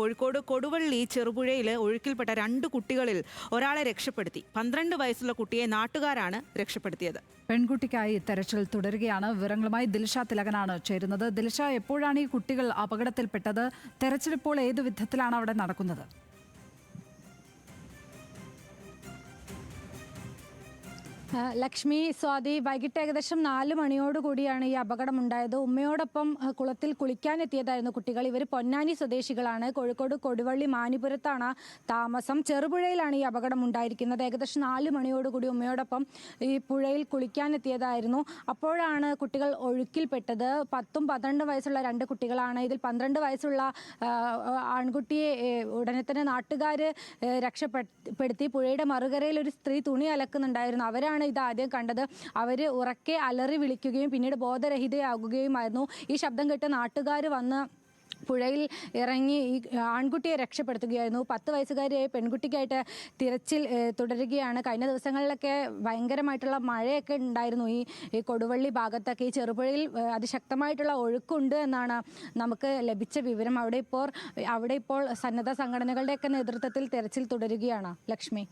കോഴിക്കോട് കൊടുവള്ളി ചെറുപുഴയിൽ ഒഴുക്കിൽപ്പെട്ട 2 കുട്ടികളിൽ ഒരാളെ രക്ഷപ്പെടുത്തി. 12 വയസ്സുള്ള കുട്ടിയെ നാട്ടുകാരാണ് രക്ഷപ്പെടുത്തിയത്. പെൺകുട്ടിക്കായി തെരച്ചിൽ തുടരുകയാണ്. വിവരങ്ങളുമായി ദിൽഷ തിലകനാണ് ചേരുന്നത്. ദിൽഷ, എപ്പോഴാണ് ഈ കുട്ടികൾ അപകടത്തിൽപ്പെട്ടത്? തെരച്ചിൽ ഇപ്പോൾ ഏതു വിധത്തിലാണ് അവിടെ നടക്കുന്നത്? ലക്ഷ്മി, സ്വാതി, വൈകിട്ട് ഏകദേശം 4 മണിയോടുകൂടിയാണ് ഈ അപകടമുണ്ടായത്. ഉമ്മയോടൊപ്പം കുളത്തിൽ കുളിക്കാനെത്തിയതായിരുന്നു കുട്ടികൾ. ഇവർ പൊന്നാനി സ്വദേശികളാണ്. കോഴിക്കോട് കൊടുവള്ളി മാനിപുരത്താണ് താമസം. ചെറുപുഴയിലാണ് ഈ അപകടം ഉണ്ടായിരിക്കുന്നത്. ഏകദേശം 4 മണിയോടുകൂടി ഉമ്മയോടൊപ്പം ഈ പുഴയിൽ കുളിക്കാനെത്തിയതായിരുന്നു. അപ്പോഴാണ് കുട്ടികൾ ഒഴുക്കിൽപ്പെട്ടത്. 10ഉം 12 വയസ്സുള്ള 2 കുട്ടികളാണ്. ഇതിൽ 12 വയസ്സുള്ള ആൺകുട്ടിയെ ഉടനെ തന്നെ നാട്ടുകാർ രക്ഷപ്പെടുത്തി. പുഴയുടെ മറുകരയിൽ ഒരു സ്ത്രീ തുണി അലക്കുന്നുണ്ടായിരുന്നു. അവരാണ് ഇത് ആദ്യം കണ്ടത്. അവർ ഉറക്കെ അലറി വിളിക്കുകയും പിന്നീട് ബോധരഹിതയാകുകയുമായിരുന്നു. ഈ ശബ്ദം കേട്ട് നാട്ടുകാർ വന്ന് പുഴയിൽ ഇറങ്ങി ഈ ആൺകുട്ടിയെ രക്ഷപ്പെടുത്തുകയായിരുന്നു. 10 വയസ്സുകാരിയായ പെൺകുട്ടിക്കായിട്ട് തിരച്ചിൽ തുടരുകയാണ്. കഴിഞ്ഞ ദിവസങ്ങളിലൊക്കെ ഭയങ്കരമായിട്ടുള്ള മഴയൊക്കെ ഉണ്ടായിരുന്നു ഈ കൊടുവള്ളി ഭാഗത്തൊക്കെ. ഈ ചെറുപുഴയിൽ അതിശക്തമായിട്ടുള്ള ഒഴുക്കുണ്ട് എന്നാണ് നമുക്ക് ലഭിച്ച വിവരം. അവിടെ ഇപ്പോൾ സന്നദ്ധ സംഘടനകളുടെയൊക്കെ നേതൃത്വത്തിൽ തിരച്ചിൽ തുടരുകയാണ്. ലക്ഷ്മി.